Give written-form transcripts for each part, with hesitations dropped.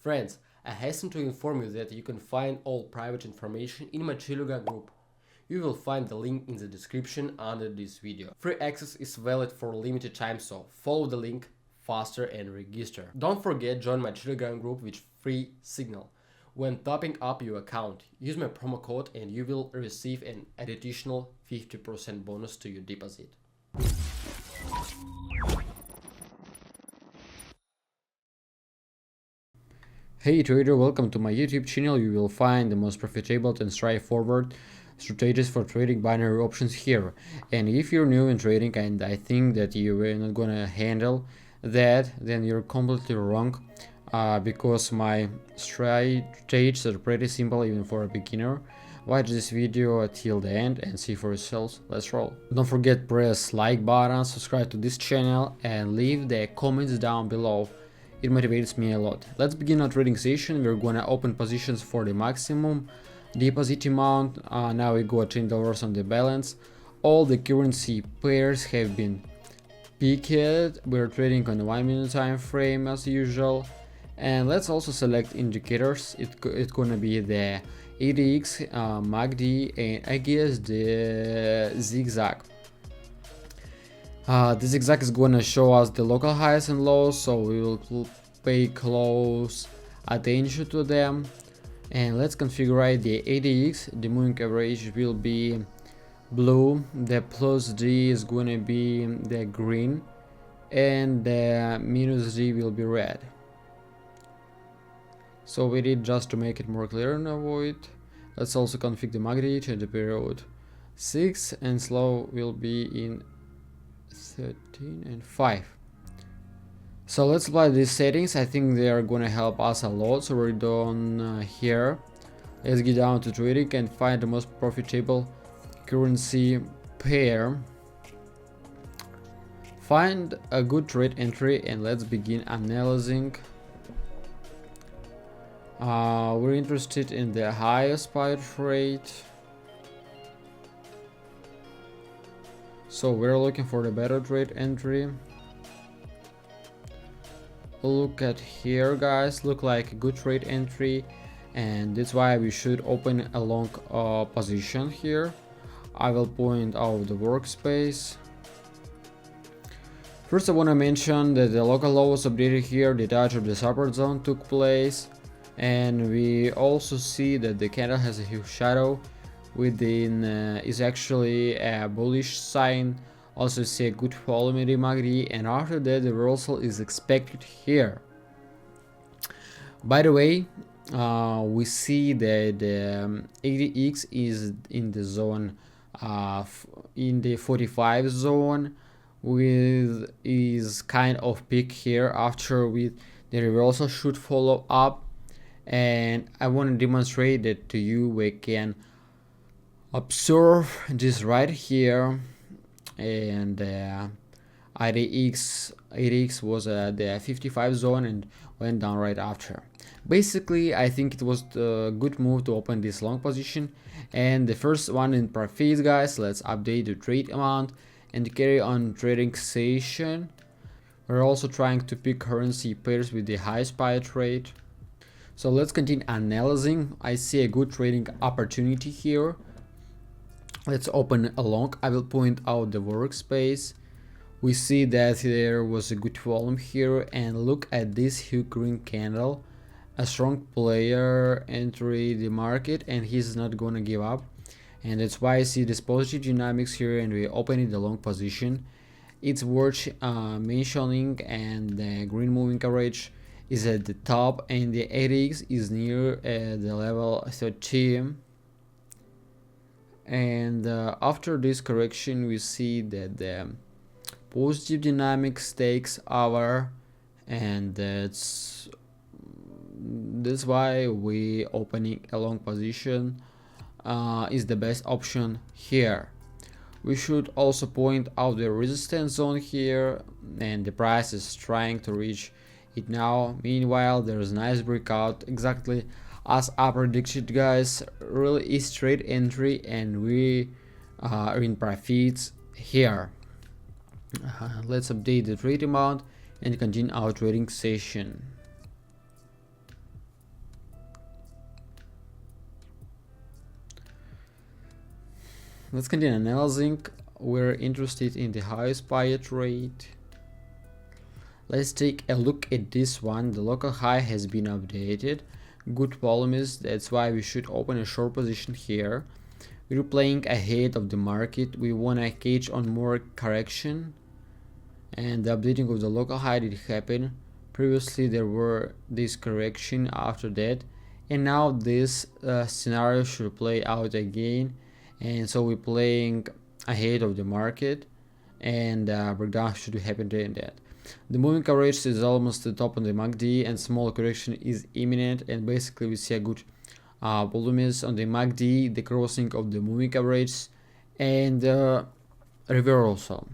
Friends, I hasten to inform you that you can find all private information in my Telegram group. You will find the link in the description under this video. Free access is valid for a limited time, so follow the link faster and register. Don't forget join my Telegram group with free signal. When topping up your account, use my promo code and you will receive an additional 50% bonus to your deposit. Hey trader, welcome to my YouTube channel. You will find the most profitable and straightforward strategies for trading binary options here. And if you're new in trading and I think that you are not gonna handle that, then you're completely wrong, because my strategies are pretty simple even for a beginner. Watch this video till the end and see for yourselves. Let's roll. Don't forget press like button, subscribe to this channel and leave the comments down below. It motivates me a lot. Let's begin our trading session. We're gonna open positions for the maximum deposit amount. Now we got $10 on the balance. All the currency pairs have been picked. We're trading on the 1 minute time frame as usual. And let's also select indicators. It's gonna be the ADX, MACD, and I guess the zigzag. The zigzag is gonna show us the local highs and lows, so we will pay close attention to them. And let's configure the ADX. The moving average will be blue, the plus D is gonna be the green, and the minus D will be red. So we did just to make it more clear and avoid. Let's also configure the MACD to the period 6, and slow will be in 13 and 5. So let's apply these settings. I think they are gonna help us a lot. So we're done here. Let's get down to trading and find the most profitable currency pair. Find a good trade entry and let's begin analyzing. We're interested in the highest spot rate. So we're looking for the better trade entry. Look at here, guys, look like a good trade entry, and that's why we should open a long position here. I will point out the workspace. First I want to mention that the local low was updated here, the touch of the support zone took place, and we also see that the candle has a huge shadow within, is actually a bullish sign. Also see a good volume in the MACD, and after that the reversal is expected here. By the way, we see that the ADX is in the zone, in the 45 zone, with is kind of peak here. After with the reversal should follow up, and I want to demonstrate that to you. We can observe this right here, and ADX was at the 55 zone and went down right after. Basically, I think it was a good move to open this long position, and the first one in profits, guys. Let's update the trade amount and carry on trading session. We're also trying to pick currency pairs with the high spot rate. So let's continue analyzing. I see a good trading opportunity here. Let's open a long. I will point out the workspace. We see that there was a good volume here, and look at this huge green candle. A strong player entered the market and he's not gonna give up, and that's why I see this positive dynamics here, and we open the long position. It's worth mentioning, and the green moving average is at the top and the ADX is near the level 13. And after this correction we see that the positive dynamics takes over, and that's why we opening a long position is the best option here. We should also point out the resistance zone here, and the price is trying to reach it now. Meanwhile, there's a nice breakout exactly as I predicted, guys. Really is trade entry, and we are in profits here. Let's update the trade amount and continue our trading session. Let's continue analyzing. We're interested in the highest pivot rate. Let's take a look at this one. The local high has been updated. Good volumes, that's why we should open a short position here. We're playing ahead of the market. We want to catch on more correction, and the updating of the local high did happen. Previously there were this correction after that, and now this scenario should play out again, and so we're playing ahead of the market, and breakdown should happen in that. The moving average is almost the top on the MACD, and small correction is imminent, and basically we see a good volumes on the MACD, the crossing of the moving average, and reversal.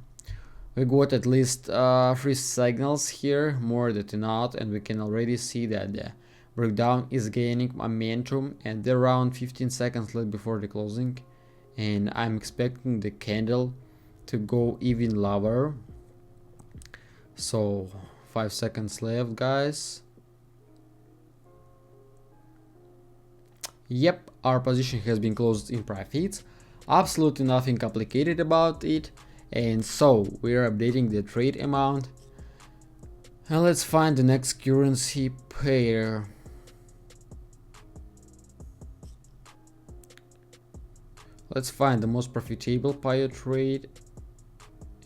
We got at least 3 signals here, more than not, and we can already see that the breakdown is gaining momentum, and they're around 15 seconds left before the closing, and I'm expecting the candle to go even lower. So 5 seconds left, guys. Yep, our position has been closed in profits. Absolutely nothing complicated about it. And so we're updating the trade amount. And let's find the next currency pair. Let's find the most profitable pair trade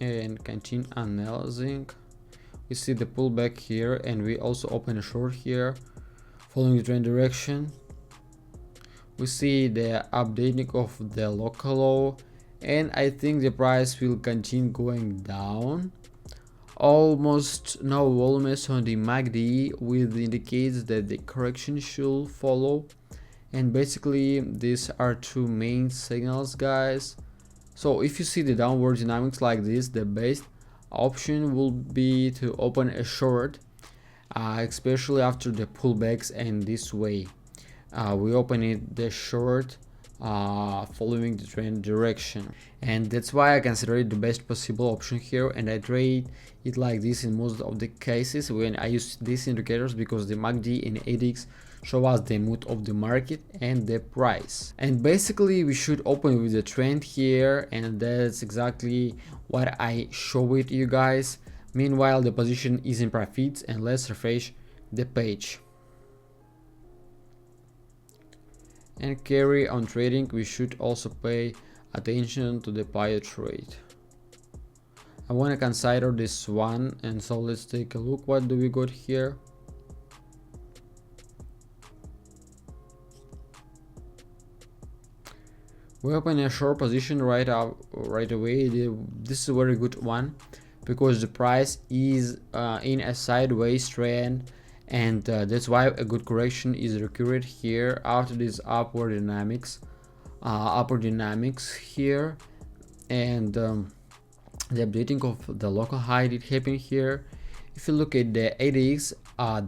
and continue analyzing. We see the pullback here, and we also open a short here following the trend direction. We see the updating of the local low, and I think the price will continue going down. Almost no volumes on the MACD, which indicates that the correction should follow. And basically these are 2 main signals, guys. So if you see the downward dynamics like this, the best option will be to open a short, especially after the pullbacks, and this way we open it the short following the trend direction, and that's why I consider it the best possible option here, and I trade it like this in most of the cases when I use these indicators, because the MACD and ADX show us the mood of the market and the price. And basically we should open with the trend here, and that's exactly what I show it you guys. Meanwhile the position is in profits, and let's refresh the page and carry on trading. We should also pay attention to the pair trade. I want to consider this one, and so let's take a look. What do we got here? We open a short position right away. This is a very good one, because the price is in a sideways trend, and that's why a good correction is required here after this upward dynamics here. And the updating of the local high did happen here. If you look at the ADX,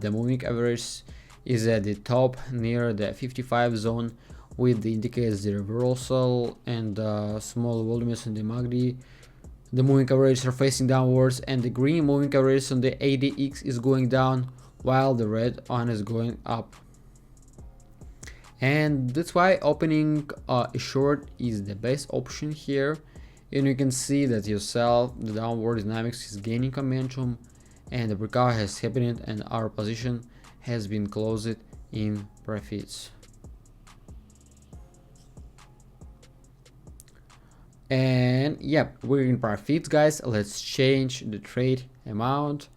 the moving average is at the top near the 55 zone, with the indicates the reversal, and small volumes in the MACD. The moving averages are facing downwards, and the green moving average on the ADX is going down, while the red one is going up. And that's why opening a short is the best option here. And you can see that yourself the downward dynamics is gaining momentum, and the breakout has happened, and our position has been closed in profits. And yep, we're in profits, guys. Let's change the trade amount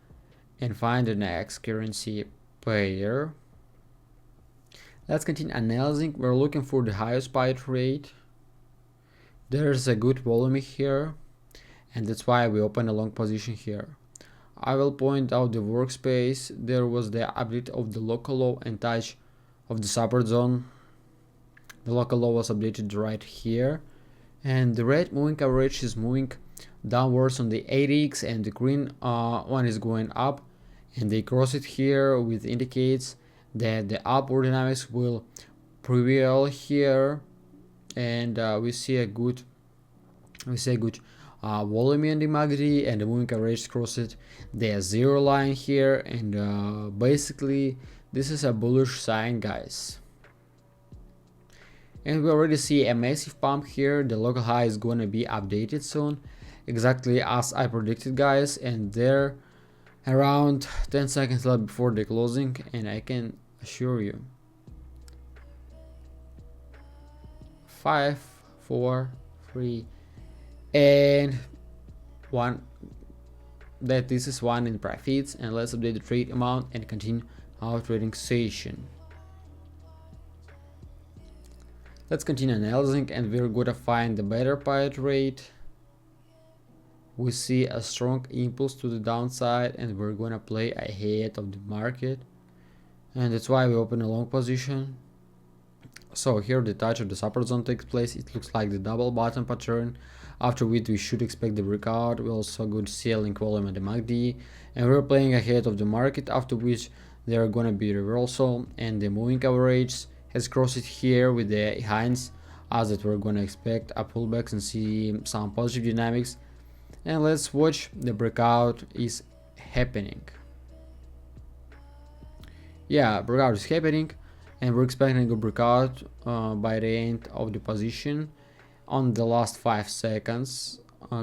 and find the next currency pair. Let's continue analyzing. We're looking for the highest pivot rate. There's a good volume here, and that's why we open a long position here. I will point out the workspace. There was the update of the local low and touch of the support zone. The local low was updated right here, and the red moving average is moving downwards on the ADX, and the green one is going up, and they cross it here, which indicates that the upward dynamics will prevail here. And we see a good volume in the MACD, and the moving average crosses the 0 line here, and basically this is a bullish sign, guys. and we already see a massive pump here. The local high is gonna be updated soon, exactly as I predicted, guys, and there around 10 seconds left before the closing, and I can assure you 5, 4, 3 and 1 that this is one in profits. And let's update the trade amount and continue our trading session. Let's continue analyzing, and we're gonna find the better pivot rate. We see a strong impulse to the downside, and we're gonna play ahead of the market, and that's why we open a long position. So here the touch of the support zone takes place. It looks like the double bottom pattern, after which we should expect the breakout. We also good selling volume at the MACD, and we're playing ahead of the market, after which there are gonna be reversal, and the moving average has crossed it here with the highs, as that we're gonna expect a pullback and see some positive dynamics. And let's watch the breakout is happening. Yeah, breakout is happening, and we're expecting a breakout by the end of the position on the last 5 seconds,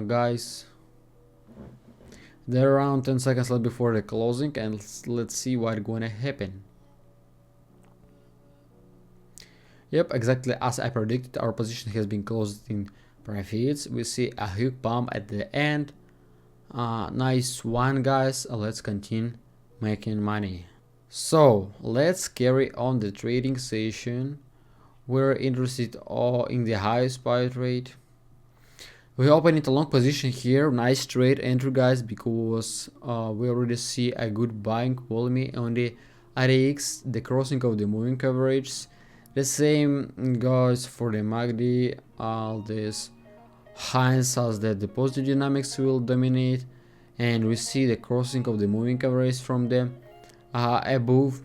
guys. There are around 10 seconds left before the closing, and let's see what's gonna happen. Yep, exactly as I predicted, our position has been closed in profits. We see a huge pump at the end. Nice one, guys. Let's continue making money. So let's carry on the trading session. We're interested in the highest pivot rate. We open it a long position here. Nice trade entry, guys, because we already see a good buying volume on the RX, the crossing of the moving averages. The same goes for the MACD. All this hints us that the positive dynamics will dominate, and we see the crossing of the moving average from the above.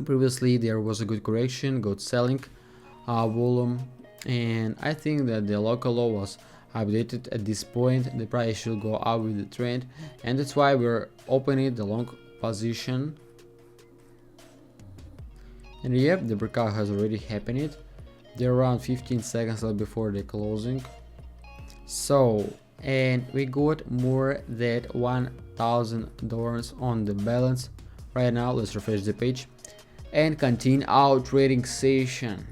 Previously there was a good correction, good selling volume, and I think that the local low was updated at this point. The price should go up with the trend, and that's why we're opening the long position. And yep, the breakout has already happened. There are around 15 seconds left before the closing. So, and we got more than $1,000 on the balance right now. Let's refresh the page and continue our trading session.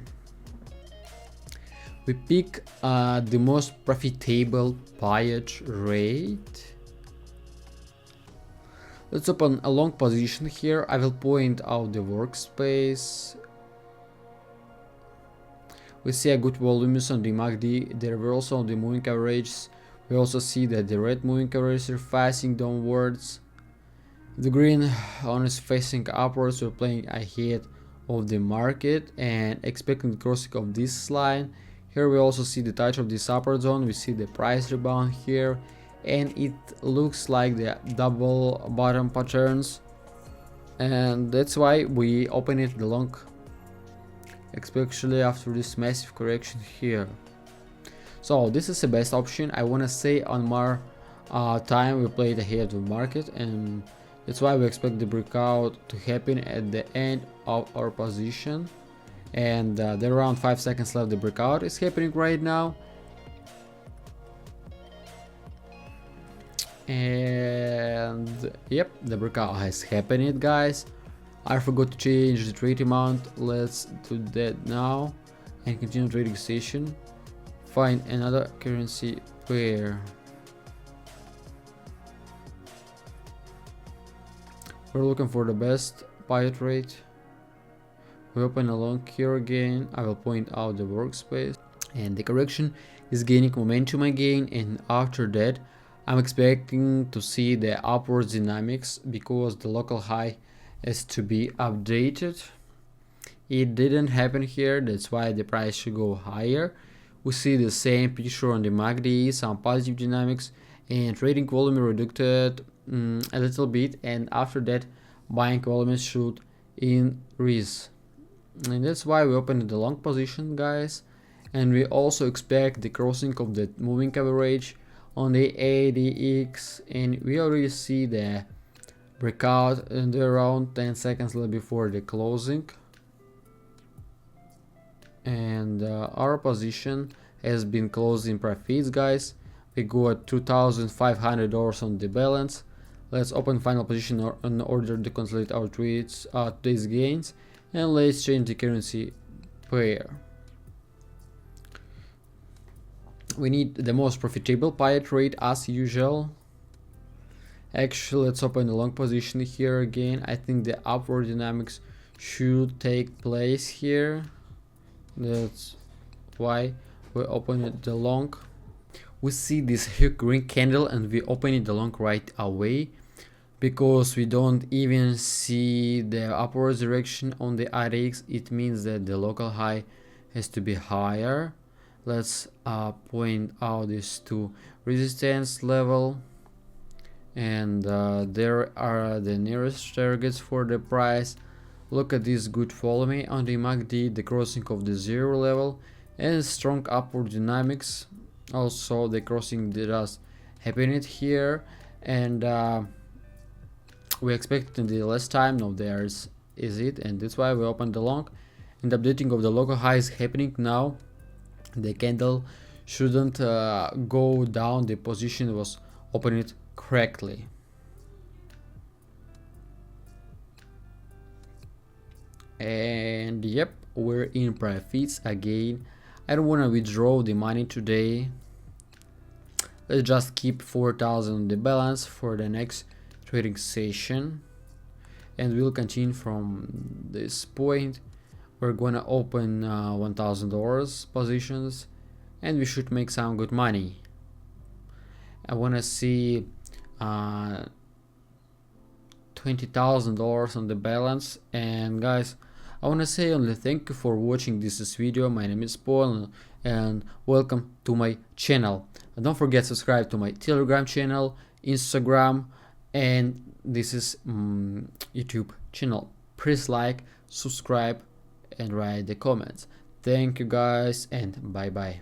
We pick the most profitable pivot rate. Let's open a long position here. I will point out the workspace. We see a good volumes on the MACD. The reversal on the moving averages. We also see that the red moving averages are facing downwards. The green one is facing upwards. We're playing ahead of the market and expecting the crossing of this line. Here we also see the touch of this upper zone. We see the price rebound here, and it looks like the double bottom patterns, and that's why we open it the long, especially after this massive correction here. So this is the best option. I want to say on more time we played ahead of the market, and that's why we expect the breakout to happen at the end of our position. And there are around 5 seconds left. The breakout is happening right now, and yep, the breakout has happened, guys. I forgot to change the trade amount. Let's do that now and continue trading session. Find another currency pair. We're looking for the best pivot rate. We open a long here again. I will point out the workspace, and the correction is gaining momentum again, and after that I'm expecting to see the upward dynamics because the local high is to be updated. It didn't happen here, that's why the price should go higher. We see the same picture on the MACD, some positive dynamics, and trading volume reduced a little bit, and after that buying volume should increase. And that's why we opened the long position, guys, and we also expect the crossing of the moving average on the ADX, and we already see the breakout and around 10 seconds left before the closing. and our position has been closed in profits, guys. We go at $2,500 on the balance. Let's open final position in order to consolidate our trades, today's gains, and let's change the currency pair. We need the most profitable pair trade as usual. Actually, let's open a long position here again. I think the upward dynamics should take place here. That's why we open it the long. We see this huge green candle and we open it the long right away because we don't even see the upward direction on the RX. It means that the local high has to be higher. Let's point out these two resistance level, and there are the nearest targets for the price. Look at this good follow me on the MACD, the crossing of the zero level, and strong upward dynamics. Also the crossing just happened here, and we expected the last time. Now there is it, and that's why we opened the long. And the updating of the local high is happening now. The candle shouldn't go down. The position was opened correctly. And yep, we're in profits again. I don't want to withdraw the money today. Let's just keep 4,000 on the balance for the next trading session, and we'll continue from this point. We're gonna open $1,000 positions, and we should make some good money. I wanna see $20,000 on the balance. And guys, I want to say only thank you for watching this video. My name is Paul, and welcome to my channel. And don't forget to subscribe to my Telegram channel, Instagram, and this is YouTube channel. Please like, subscribe, and write the comments. Thank you guys, and bye bye.